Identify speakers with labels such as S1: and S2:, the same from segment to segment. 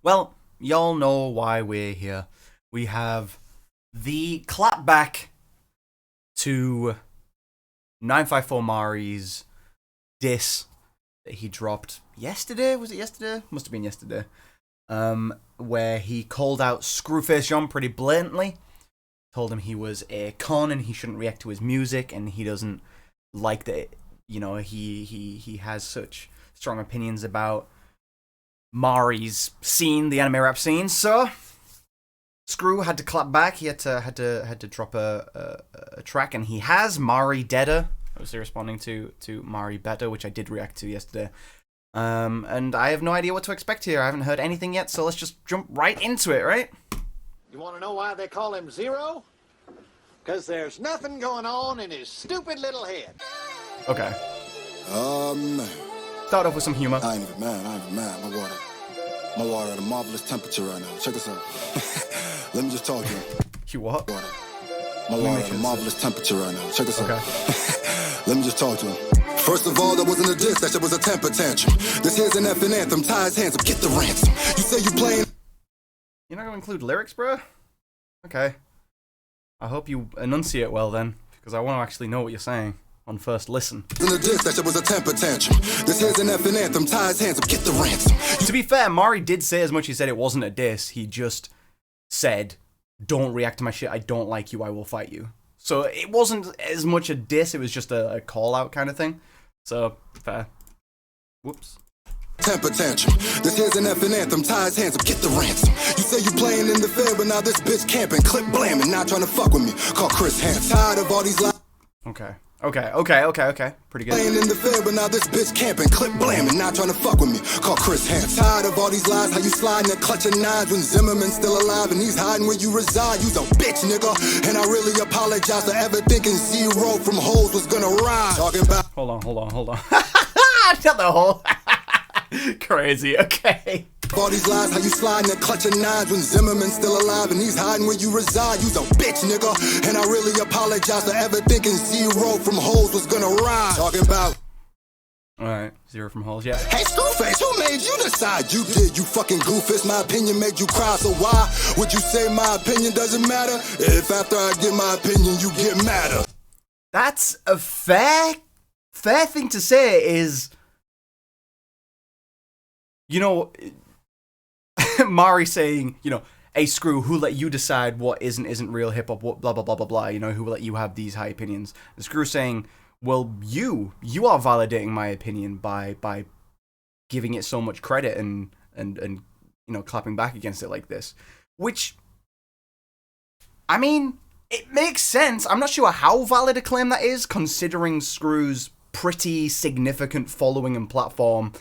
S1: Well, y'all know why we're here. We have the clapback to 954 Mari's diss that he dropped yesterday. Was it yesterday? Must have been yesterday. Where he called out Screwface John pretty blatantly. Told him he was a con and he shouldn't react to his music, and he doesn't like that. You know, he has such strong opinions about Mari's scene, the anime rap scene. So Scru had to clap back. He had to drop a track, and he has MariDeader, obviously responding to MariDeader, which I did react to yesterday. And I have no idea what to expect here. I haven't heard anything yet, so let's just jump right into it, right?
S2: You want to know why they call him Zero? Because there's nothing going on in his stupid little head.
S1: Okay. Start off with some humor.
S3: I ain't even mad. My water at a marvelous temperature right now. Check this out. Let me just talk to you.
S1: You what?
S3: My water at a marvelous temperature right now. Check this out.
S1: Okay.
S3: Let me just talk to him. First of all, that wasn't a diss, that shit was a temper tantrum. This here's an effing anthem, tie his hands up, get the ransom. You say you playing...
S1: You're not going to include lyrics, bro? Okay. I hope you enunciate well then, because I want to actually know what you're saying on first listen.
S3: In a diss, that shit was a temper tantrum. This here's an effing anthem, tie his hands up, get the ransom.
S1: To be fair, Mari did say as much. He said it wasn't a diss. He just said, don't react to my shit, I don't like you, I will fight you. So it wasn't as much a diss, it was just a call-out kind of thing. So, fair. Whoops.
S3: Temper tantrum. This here's an effing anthem, tie his hands up, get the ransom. You say you playing in the fair, but now this bitch camping, clip blamming, not trying to fuck with me. Call Chris Hands. Tired of all these lies.
S1: Okay. Pretty good.
S3: Playing in the fair, but now this bitch camping, clip blamming, not trying to fuck with me. Call Chris Hands. Tired of all these lies, how you sliding and clutching nines when Zimmerman's still alive and he's hiding where you reside. You's a bitch, nigga. And I really apologize for ever thinking Zero from hoes was gonna rise. Talking about.
S1: Hold on. Shut the hole. Crazy, okay.
S3: All these lies, how you sliding and clutching nines when Zimmerman's still alive and he's hiding where you reside. You's a bitch, nigga. And I really apologize for ever thinking Zero from hoes was gonna rise. Talking about.
S1: Alright, Zero from holes, yeah.
S3: Hey, Screwface, who made you decide? You did, you fucking goofus. My opinion made you cry, so why would you say my opinion doesn't matter? If after I give my opinion, you get madder.
S1: That's a fair thing to say is, you know, Mari saying, you know, hey, Screw, who let you decide what isn't real hip-hop, what blah, blah, blah, blah, blah, you know, who let you have these high opinions? And Screw saying, well, you are validating my opinion by giving it so much credit and you know, clapping back against it like this. Which, I mean, it makes sense. I'm not sure how valid a claim that is, considering Screw's pretty significant following and platform.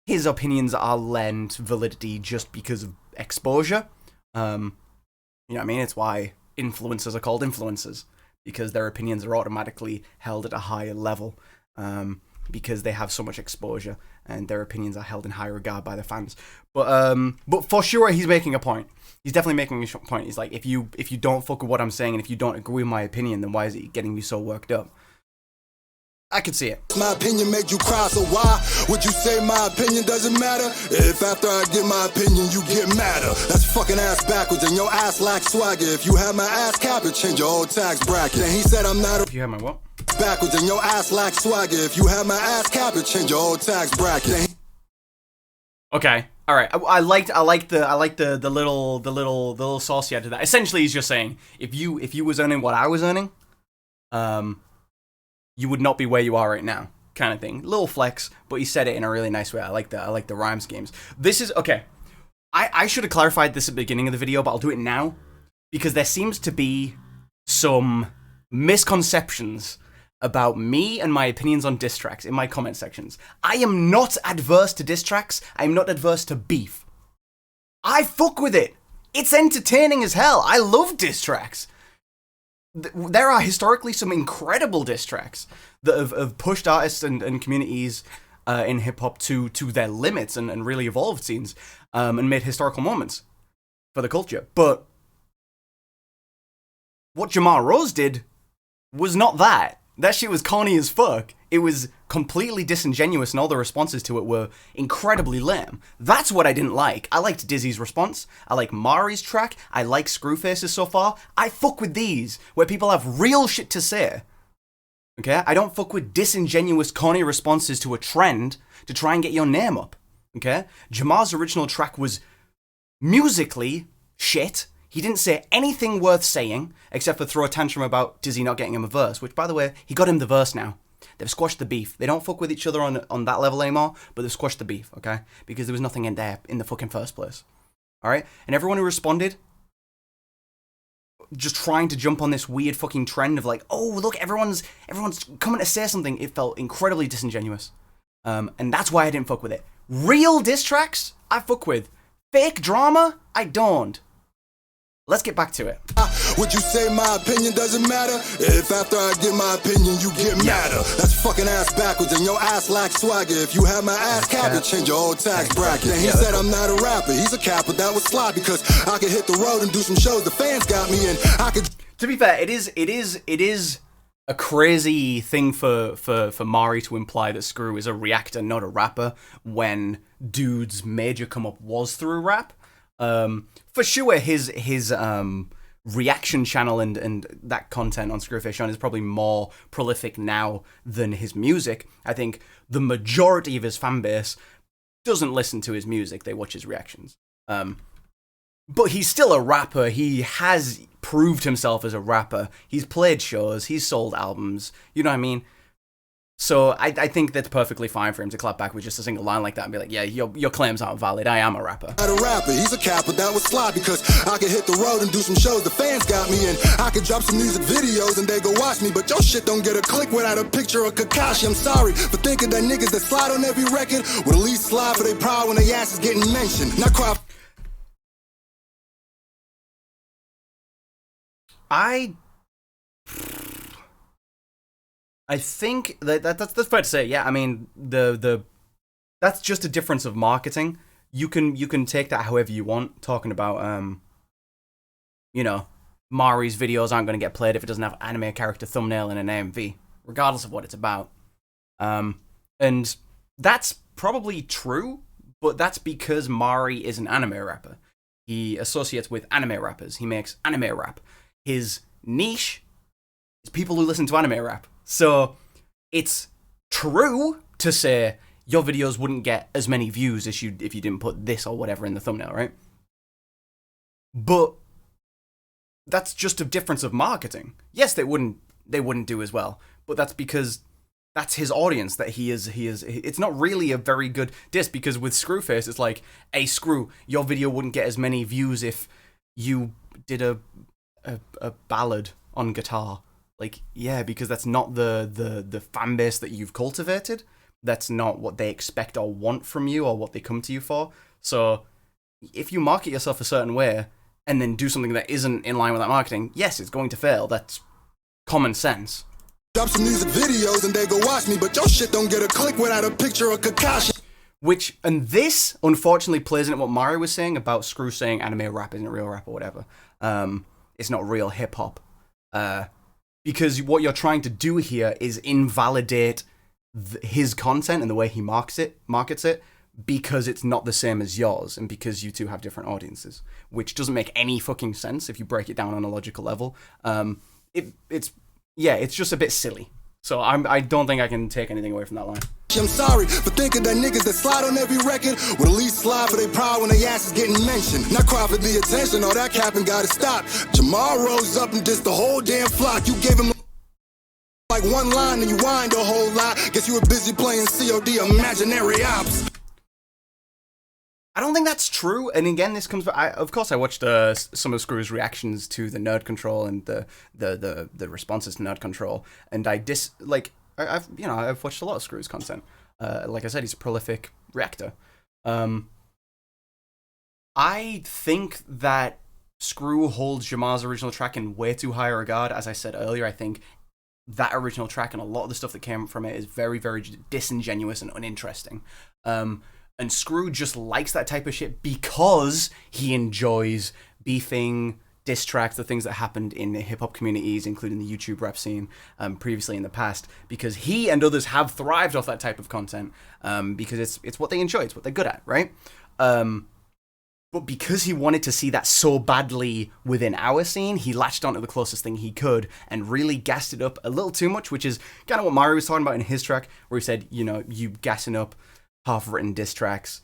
S1: His opinions are lent validity just because of exposure. You know what I mean? It's why influencers are called influencers, because their opinions are automatically held at a higher level, because they have so much exposure and their opinions are held in high regard by the fans. But for sure, he's making a point. He's definitely making a point. He's like, if you don't fuck with what I'm saying and if you don't agree with my opinion, then why is it getting me so worked up? I could see it.
S3: My opinion made you cry, so why would you say my opinion doesn't matter? If after I give my opinion, you get madder. That's fucking ass backwards and your ass lacks swagger. If you have my ass cap, it change your whole tax bracket. And he said I'm not
S1: If you have my what?
S3: backwards and your ass lacks swagger. If you have my ass cap, it change your whole tax bracket.
S1: Okay, all right. I like the little sauce he had to that. Essentially, he's just saying if you was earning what I was earning, you would not be where you are right now, kind of thing. Little flex, but he said it in a really nice way. I like the rhyme schemes. This is okay. I should have clarified this at the beginning of the video, but I'll do it now because there seems to be some misconceptions about me and my opinions on diss tracks in my comment sections. I am not adverse to diss tracks. I am not adverse to beef. I fuck with it. It's entertaining as hell. I love diss tracks. There are historically some incredible diss tracks that have pushed artists and communities in hip-hop to their limits and really evolved scenes and made historical moments for the culture. But what Jamal Rose did was not that. That shit was corny as fuck. It was completely disingenuous, and all the responses to it were incredibly lame. That's what I didn't like. I liked Dizzy's response. I like Mari's track. I like Screwface's so far. I fuck with these, where people have real shit to say. Okay? I don't fuck with disingenuous, corny responses to a trend to try and get your name up. Okay? Jamar's original track was musically shit. He didn't say anything worth saying, except for throw a tantrum about Dizzy not getting him a verse, which, by the way, he got him the verse now. They've squashed the beef. They don't fuck with each other on that level anymore, but they've squashed the beef, okay? Because there was nothing in there in the fucking first place. Alright? And everyone who responded, just trying to jump on this weird fucking trend of like, oh, look, everyone's coming to say something, it felt incredibly disingenuous. And that's why I didn't fuck with it. Real diss tracks, I fuck with. Fake drama, I don't. Let's get back to it.
S3: Would you say my opinion doesn't matter? If after I give my opinion you get madder? That's fucking ass backwards and your ass lacks swagger. If you have my ass capped, change your whole tax bracket. And he said I'm not a rapper, he's a capper, that was sloppy. Because I could hit the road and do some shows, the fans got me and I could...
S1: To be fair, it is a crazy thing for Mari to imply that Screw is a reactor, not a rapper, when dude's major come up was through rap. For sure, his reaction channel and that content on Screwface is probably more prolific now than his music. I think the majority of his fan base doesn't listen to his music; they watch his reactions. But he's still a rapper. He has proved himself as a rapper. He's played shows. He's sold albums. You know what I mean? So I think that's perfectly fine for him to clap back with just a single line like that and be like, yeah, your claims aren't valid. I am a rapper.
S3: Not a rapper, he's a capper, that was sloppy. Because I could hit the road and do some shows, the fans got me. And I could drop some music videos and they go watch me. But your shit don't get a click without a picture of Kakashi. I'm sorry for thinking that niggas that slide on every record would at least slide for their pride when their ass is getting mentioned. Not cry.
S1: I think that's fair to say. Yeah, I mean that's just a difference of marketing. You can take that however you want. Talking about Mari's videos aren't going to get played if it doesn't have anime character thumbnail in an AMV, regardless of what it's about. And that's probably true, but that's because Mari is an anime rapper. He associates with anime rappers. He makes anime rap. His niche is people who listen to anime rap. So it's true to say your videos wouldn't get as many views if you didn't put this or whatever in the thumbnail, right? But that's just a difference of marketing. Yes, they wouldn't do as well, but that's because that's his audience that he is. It's not really a very good diss, because with Screwface, it's like, hey, Screw, your video wouldn't get as many views if you did a ballad on guitar. Like, yeah, because that's not the fan base that you've cultivated. That's not what they expect or want from you or what they come to you for. So if you market yourself a certain way and then do something that isn't in line with that marketing, yes, it's going to fail. That's common sense.
S3: Drop some music videos and they go watch me, but your shit don't get a click without a picture of Kakashi.
S1: And this, unfortunately, plays into what Mari was saying about Screw saying anime rap isn't real rap or whatever. It's not real hip-hop. Because what you're trying to do here is invalidate his content and the way he markets it, because it's not the same as yours, and because you two have different audiences, which doesn't make any fucking sense if you break it down on a logical level. It's just a bit silly. So I don't think I can take anything away from that line.
S3: I'm sorry for thinking that niggas that slide on every record would at least slide for their pride when their ass is getting mentioned. Not cry for the attention, all that capping gotta stop. Jamal rose up and dissed the whole damn flock. You gave him like one line and you whined a whole lot. Guess you were busy playing COD imaginary ops.
S1: I don't think that's true. And again, this comes. Of course, I watched some of Screw's reactions to the Nerd Control and the responses to Nerd Control, and I've watched a lot of Screw's content. Like I said, he's a prolific reactor. I think that Screw holds Jamar's original track in way too high a regard. As I said earlier, I think that original track and a lot of the stuff that came from it is very, very disingenuous and uninteresting. And Screw just likes that type of shit because he enjoys beefing, diss tracks, the things that happened in the hip hop communities, including the YouTube rap scene previously in the past, because he and others have thrived off that type of content, because it's what they enjoy, it's what they're good at, right? But because he wanted to see that so badly within our scene, he latched onto the closest thing he could and really gassed it up a little too much, which is kind of what Mari was talking about in his track, where he said, you know, you gassing up half-written diss tracks,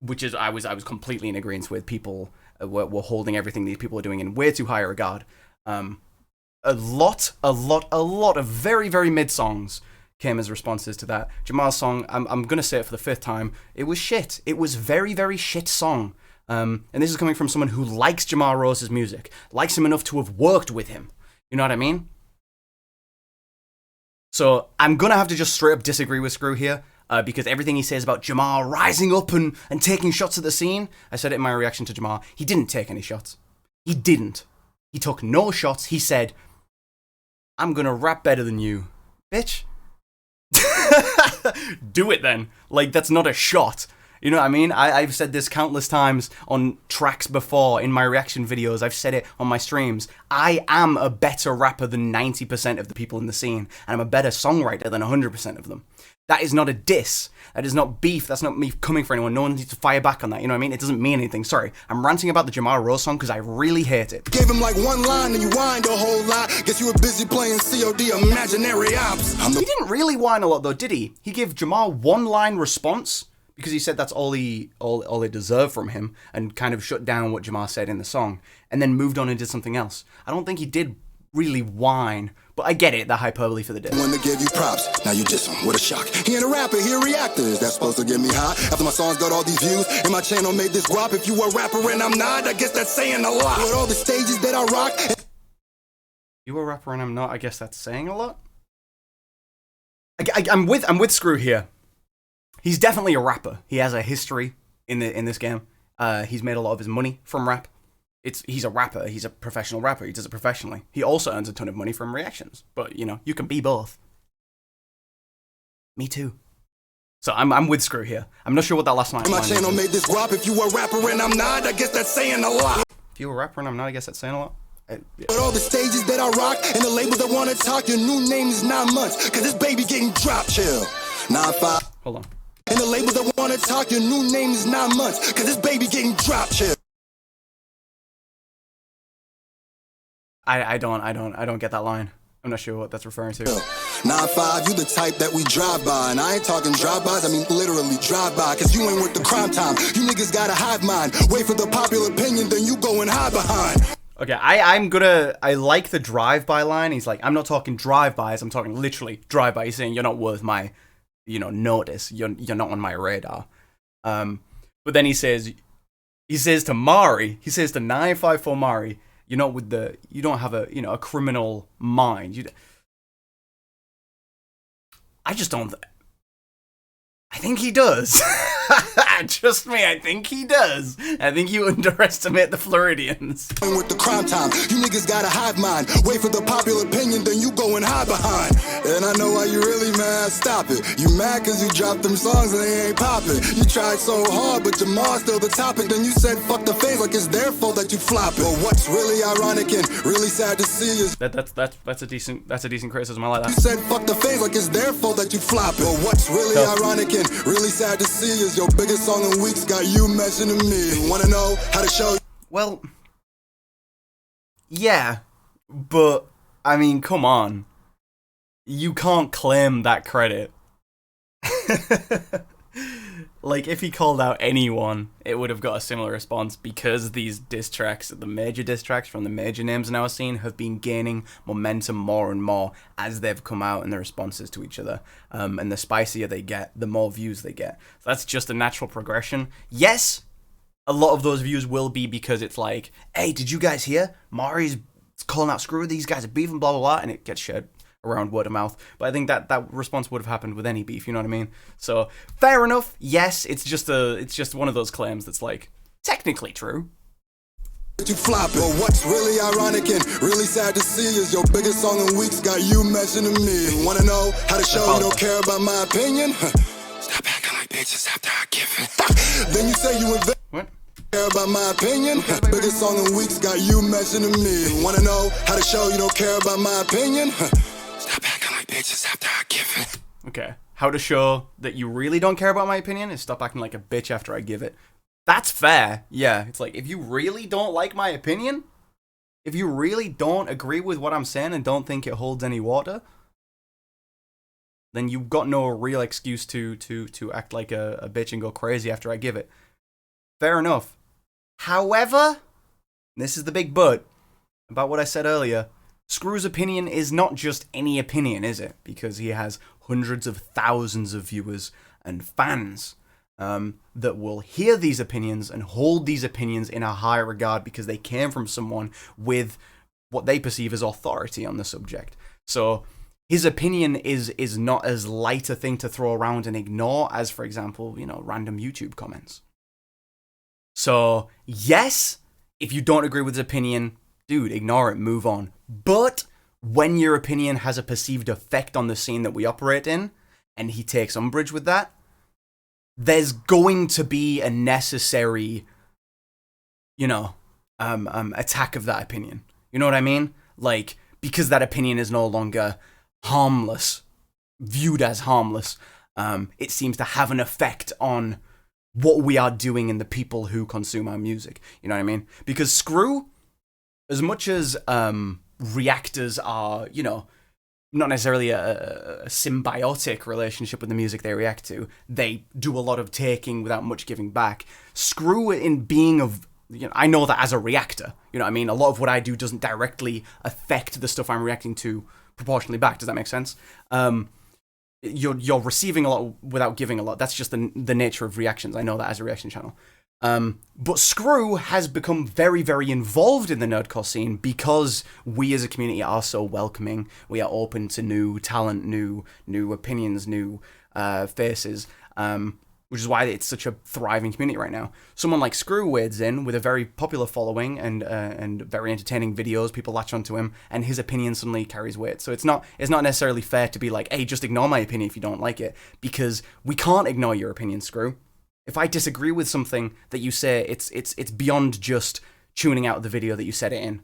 S1: which is I was completely in agreement with. People were holding everything these people are doing in way too high a regard. A lot of very, very mid songs came as responses to that. Jamal's song, I'm going to say it for the 5th time, it was shit. It was very, very shit song. And this is coming from someone who likes Jamal Rose's music, likes him enough to have worked with him. You know what I mean? So I'm going to have to just straight up disagree with Scru here, because everything he says about Jamal rising up and taking shots at the scene, I said it in my reaction to Jamal, he didn't take any shots. He didn't. He took no shots. He said, I'm going to rap better than you, bitch. Do it then. Like, that's not a shot. You know what I mean? I've said this countless times on tracks before in my reaction videos. I've said it on my streams. I am a better rapper than 90% of the people in the scene, and I'm a better songwriter than 100% of them. That is not a diss. That is not beef. That's not me coming for anyone. No one needs to fire back on that. You know what I mean? It doesn't mean anything. Sorry. I'm ranting about the Jamal Rose song because I really hate it.
S3: Gave him like one line and you whined a whole lot. Guess you were busy playing COD imaginary ops.
S1: He didn't really whine a lot though, did he? He gave Jamal one line response because he said that's all they deserve from him, and kind of shut down what Jamal said in the song, and then moved on and did something else. I don't think he did really whine, but I get it, the hyperbole for the diss.
S3: When they give you props, now you diss him. What a shock. He ain't a rapper, he a reactor. Is that supposed to get me high? After my songs got all these views, and my channel made this guap. If you a rapper and I'm not, I guess that's saying a lot. With all the stages that I rock.
S1: You a rapper and I'm not, I guess that's saying a lot? I'm with Scru here. He's definitely a rapper. He has a history in this game. He's made a lot of his money from rap. He's a rapper. He's a professional rapper. He does it professionally. He also earns a ton of money from reactions. But, you know, you can be both. Me too. So I'm with Scru here. I'm not sure what that last line is.
S3: My channel made this guap. If you a rapper and I'm not, I guess that's saying a lot.
S1: If you a rapper and I'm not, I guess that's saying a lot. Yeah.
S3: With all the stages that I rock and the labels that wanna talk, your new name is 9 months. Cause this baby getting dropped. Chill. 9-5.
S1: Hold on.
S3: And the labels that wanna talk, your new name is 9 months. Cause this baby getting dropped. Chill.
S1: I don't get that line. I'm not sure what that's referring to.
S3: 9-5, you the type that we drive by. And I ain't talking drive-bys, I mean literally drive-by. Cause you ain't worth the crime time. You niggas got a hive mind. Wait for the popular opinion, then you go and hide behind.
S1: Okay, I like the drive-by line. He's like, I'm not talking drive-bys, I'm talking literally drive-by. He's saying you're not worth my, notice. You're not on my radar. But then he says to Mari, he says to 954 Mari, you don't have a criminal mind. I just don't. I think he does. Trust me, I think he does. I think you underestimate the Floridians.
S3: With the crime time, you niggas got a hive mind. Wait for the popular opinion, then you go and hide behind. And I know why you really mad. Stop it. You mad cause you dropped them songs and they ain't popping. You tried so hard, but Jamal's still the topic. Then you said fuck the fans like it's their fault that you flop it. But what's really ironic and really sad to see is
S1: that's a decent criticism. I like that.
S3: You said fuck the fans like it's their fault that you flop it. But what's really ironic and really sad to see is your biggest song in weeks got you mentioning me. Wanna know how to show you?
S1: Well, yeah, but I mean, come on. You can't claim that credit. Like, if he called out anyone, it would have got a similar response, because these diss tracks, the major diss tracks from the major names in our scene, have been gaining momentum more and more as they've come out in their responses to each other. And the spicier they get, the more views they get. So that's just a natural progression. Yes, a lot of those views will be because it's like, hey, did you guys hear? Mari's calling out Scru, these guys are beefing, blah, blah, blah, and it gets shared around word of mouth. But I think that response would have happened with any beef, you know what I mean? So fair enough. Yes, it's just one of those claims that's like technically true.
S3: You flop it. But what's really ironic and really sad to see is your biggest song in weeks got you mentioning me. Wanna know how to show you don't care about my opinion? Stop acting like bitches after I give it. Then you say you invest.
S1: What?
S3: care about my opinion? Biggest song in weeks got you mentioning me. Wanna know how to show you don't care about my opinion? Stop acting like bitches after I give it.
S1: Okay. How to show that you really don't care about my opinion is stop acting like a bitch after I give it. That's fair. Yeah. It's like, if you really don't like my opinion, if you really don't agree with what I'm saying and don't think it holds any water, then you've got no real excuse to act like a bitch and go crazy after I give it. Fair enough. However, this is the big but about what I said earlier. Scru's opinion is not just any opinion, is it? Because he has hundreds of thousands of viewers and fans that will hear these opinions and hold these opinions in a high regard because they came from someone with what they perceive as authority on the subject. So his opinion is not as light a thing to throw around and ignore as, for example, random YouTube comments. So, yes, if you don't agree with his opinion, dude, ignore it, move on. But when your opinion has a perceived effect on the scene that we operate in, and he takes umbrage with that, there's going to be a necessary, attack of that opinion. You know what I mean? Like, because that opinion is no longer harmless, viewed as harmless, it seems to have an effect on what we are doing and the people who consume our music. You know what I mean? Because Scru, as much as reactors are, not necessarily a symbiotic relationship with the music they react to, they do a lot of taking without much giving back. Scru, in being I know that as a reactor, you know what I mean? A lot of what I do doesn't directly affect the stuff I'm reacting to proportionally back. Does that make sense? You're receiving a lot without giving a lot. That's just the nature of reactions. I know that as a reaction channel. But Scru has become very, very involved in the nerdcore scene because we as a community are so welcoming. We are open to new talent, new opinions, new faces, which is why it's such a thriving community right now. Someone like Scru wades in with a very popular following and very entertaining videos. People latch onto him, and his opinion suddenly carries weight. So it's not necessarily fair to be like, hey, just ignore my opinion if you don't like it, because we can't ignore your opinion, Scru. If I disagree with something that you say, it's beyond just tuning out the video that you said it in,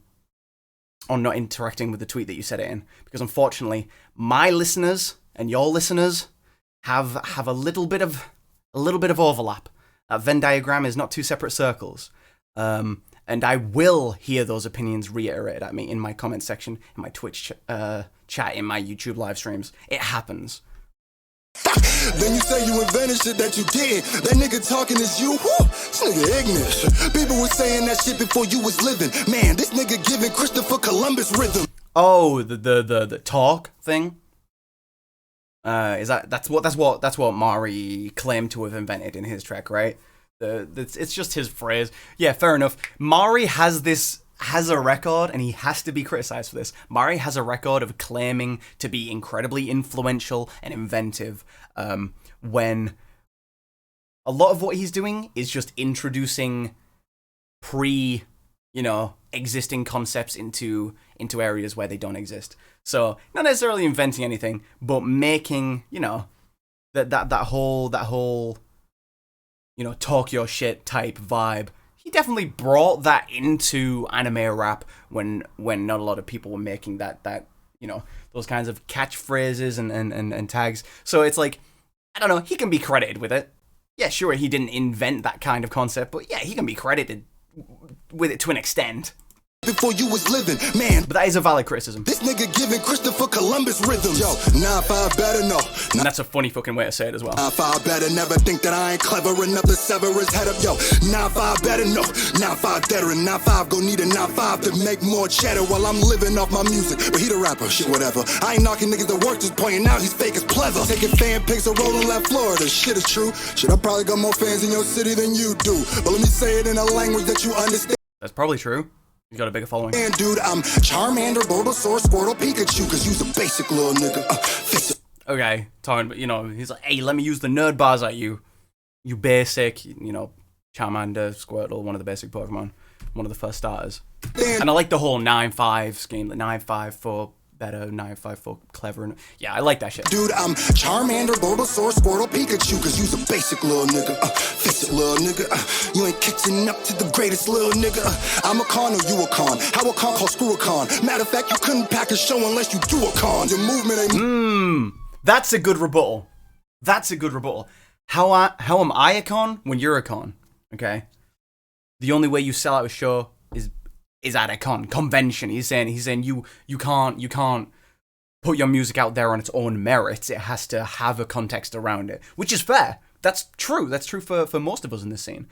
S1: or not interacting with the tweet that you said it in. Because unfortunately, my listeners and your listeners have a little bit of overlap. That Venn diagram is not two separate circles. And I will hear those opinions reiterated at me in my comment section, in my Twitch chat, in my YouTube live streams. It happens.
S3: Then you say you invented shit that you did. That nigga talking is you. Whew, this nigga ignorant. People were saying that shit before you was living. Man, this nigga giving Christopher Columbus rhythm.
S1: Oh, the talk thing. That's what Mari claimed to have invented in his track, right? It's just his phrase. Yeah, fair enough. Mari has a record, and he has to be criticized for this. Mari has a record of claiming to be incredibly influential and inventive, when a lot of what he's doing is just introducing existing concepts into areas where they don't exist. So not necessarily inventing anything, but making that whole talk your shit type vibe. He definitely brought that into anime rap when not a lot of people were making that those kinds of catchphrases and tags. So it's like, I don't know, he can be credited with it. Yeah, sure, he didn't invent that kind of concept, but yeah, he can be credited with it to an extent.
S3: Before you was living, man.
S1: But that is a valid criticism.
S3: This nigga giving Christopher Columbus rhythm. Yo, 9-5 better know.
S1: And that's a funny fucking way to say it as well.
S3: 9-5 better never think that I ain't clever enough to sever his head up. Yo, 9-5 better know. 9-5 better and 9-5 gon' need a 9-5 to make more cheddar while I'm living off my music. But he the rapper, shit, whatever. I ain't knocking niggas that work, just pointing out he's fake as pleather. Taking fan pics of rolling left Florida. Shit is true. Shit, I probably got more fans in your city than you do. But let me say it in a language that you understand.
S1: That's probably true. He's got a bigger following.
S3: And dude, I'm Charmander, Bulbasaur, Squirtle, Pikachu, cause you's a basic little nigga.
S1: Okay, talking, he's like, hey, let me use the nerd bars at you. You basic, Charmander, Squirtle, one of the basic Pokemon, one of the first starters. And I like the whole 9-5 scheme, the 9-5 for better, 954 clever. And yeah, I like that shit.
S3: Dude, I'm Charmander, Bulbasaur, Squirtle, Pikachu, cause you's a basic little nigga. Fix it, little nigga. You ain't catching up to the greatest little nigga. I'm a con or you a con. How a con called Screw a con. Matter of fact, you couldn't pack a show unless you do a con. Your movement ain't...
S1: That's a good rebuttal. That's a good rebuttal. How am I a con when you're a con? Okay? The only way you sell out a show is at a convention. He's saying you can't put your music out there on its own merits. It has to have a context around it, which is fair. That's true. That's true for most of us in this scene,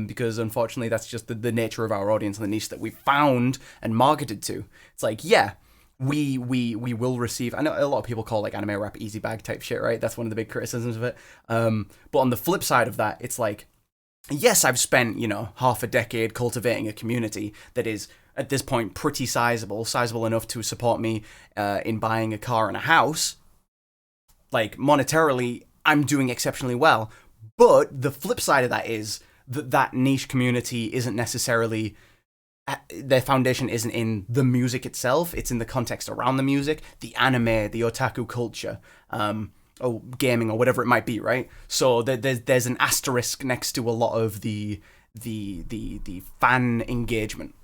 S1: because unfortunately that's just the nature of our audience and the niche that we found and marketed to. It's like, yeah, we will receive. I know a lot of people call like anime rap easy bag type shit, right? That's one of the big criticisms of it. But on the flip side of that, it's like, yes, I've spent, half a decade cultivating a community that is, at this point, pretty sizable enough to support me in buying a car and a house. Like, monetarily, I'm doing exceptionally well. But the flip side of that is that niche community isn't necessarily... Their foundation isn't in the music itself, it's in the context around the music, the anime, the otaku culture, or gaming or whatever it might be, right? So there's an asterisk next to a lot of the fan engagement,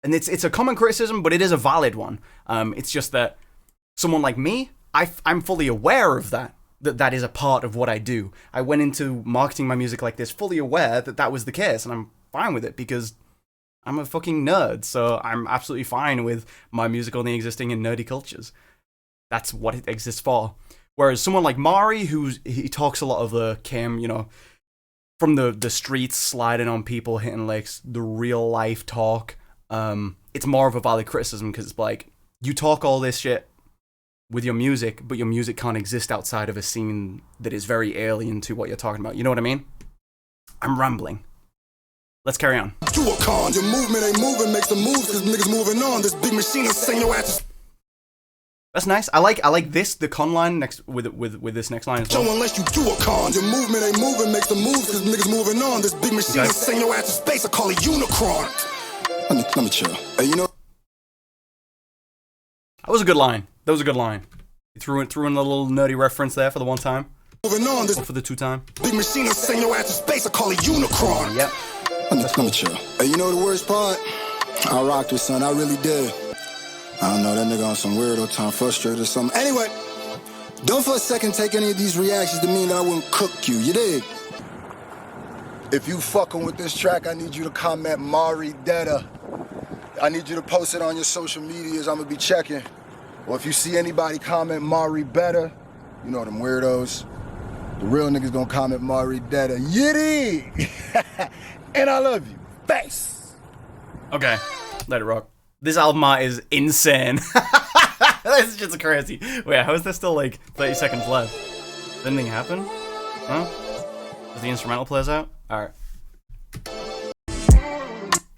S1: and it's a common criticism, but it is a valid one. It's just that someone like me, I'm fully aware of that is a part of what I do. I went into marketing my music like this fully aware that was the case, and I'm fine with it because I'm a fucking nerd, so I'm absolutely fine with my music only existing in nerdy cultures. That's what it exists for. Whereas someone like Mari, he talks a lot of the from the streets, sliding on people, hitting licks, the real life talk. It's more of a valid criticism because it's like, you talk all this shit with your music, but your music can't exist outside of a scene that is very alien to what you're talking about. You know what I mean? I'm rambling. Let's carry on.
S3: You a con. Your movement ain't moving, make some moves, cause niggas moving on. This big machine is saying your ass.
S1: That's nice. I like this, the con line next with this next line as well.
S3: So unless you do a con, your movement ain't moving, make some moves, cause niggas moving on. This big machine is saying your ass to space. I call it Unicron. Let me chill. Hey,
S1: That was a good line. You threw in a little nerdy reference there for the one time.
S3: Moving on. This
S1: or for the two time.
S3: Big machine is saying your ass to space. I call it Unicron.
S1: Yep.
S3: Let me chill. Hey, you know the worst part? I rocked with son. I really did. I don't know, that nigga on some weirdo time, frustrated or something. Anyway, don't for a second take any of these reactions to mean that I wouldn't cook you dig? If you fucking with this track, I need you to comment MariDeader. I need you to post it on your social medias. I'm gonna be checking. Or if you see anybody comment MariBetter, you know them weirdos. The real niggas gonna comment MariDeader. Yiddy! And I love you. Thanks.
S1: Okay, let it rock. This album art is insane. This is just crazy. Wait, how is there still like 30 seconds left? Did anything happen? Huh? As the instrumental plays out? Alright.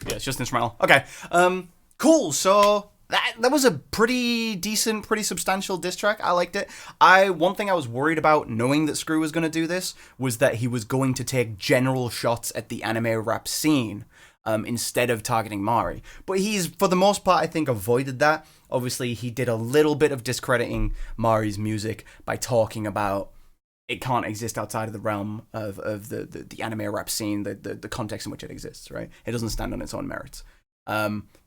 S1: Yeah, it's just instrumental. Okay. Cool. So that was a pretty decent, pretty substantial diss track. I liked it. One thing I was worried about knowing that Scru was going to do this was that he was going to take general shots at the anime rap scene. Instead of targeting Mari. But he's, for the most part, I think, avoided that. Obviously, he did a little bit of discrediting Mari's music by talking about it can't exist outside of the realm of the anime rap scene, the context in which it exists, right? It doesn't stand on its own merits.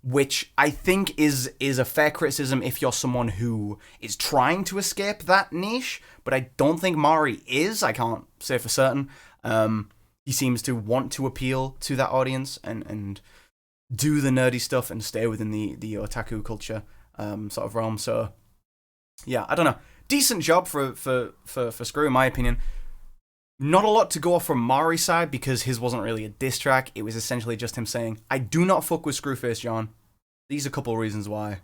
S1: Which I think is a fair criticism if you're someone who is trying to escape that niche, but I don't think Mari is. I can't say for certain. He seems to want to appeal to that audience and do the nerdy stuff and stay within the otaku culture sort of realm. So yeah, I don't know. Decent job for Scru, in my opinion. Not a lot to go off from Mari's side because his wasn't really a diss track. It was essentially just him saying, "I do not fuck with Screwface John. These are a couple of reasons why.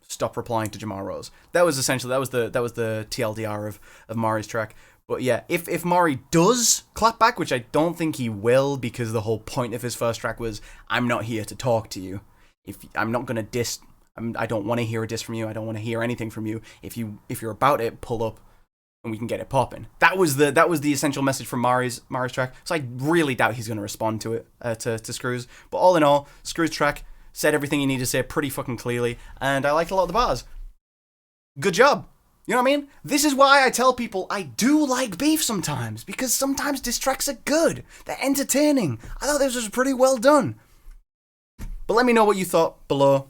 S1: Stop replying to Jamar Rose." That was essentially that was the TLDR of Mari's track. But yeah, if Mari does clap back, which I don't think he will, because the whole point of his first track was, I'm not here to talk to you. If I'm not gonna diss, I don't want to hear a diss from you. I don't want to hear anything from you. If you're about it, pull up, and we can get it popping. That was the essential message from Mari's track. So I really doubt he's gonna respond to it to Screw's. But all in all, Screw's track, said everything you need to say pretty fucking clearly, and I liked a lot of the bars. Good job. You know what I mean? This is why I tell people I do like beef sometimes, because sometimes diss tracks are good. They're entertaining. I thought this was pretty well done. But let me know what you thought below.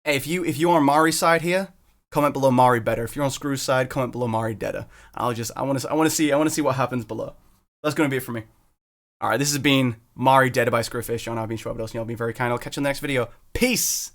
S1: Hey, if you're on Mari's side here, comment below MariBeader. If you're on Scru's side, comment below MariDeader. I want to see what happens below. That's gonna be it for me. All right, this has been MariDeader by Screwface John. I've been Shwabados, and y'all been very kind. I'll catch you in the next video. Peace.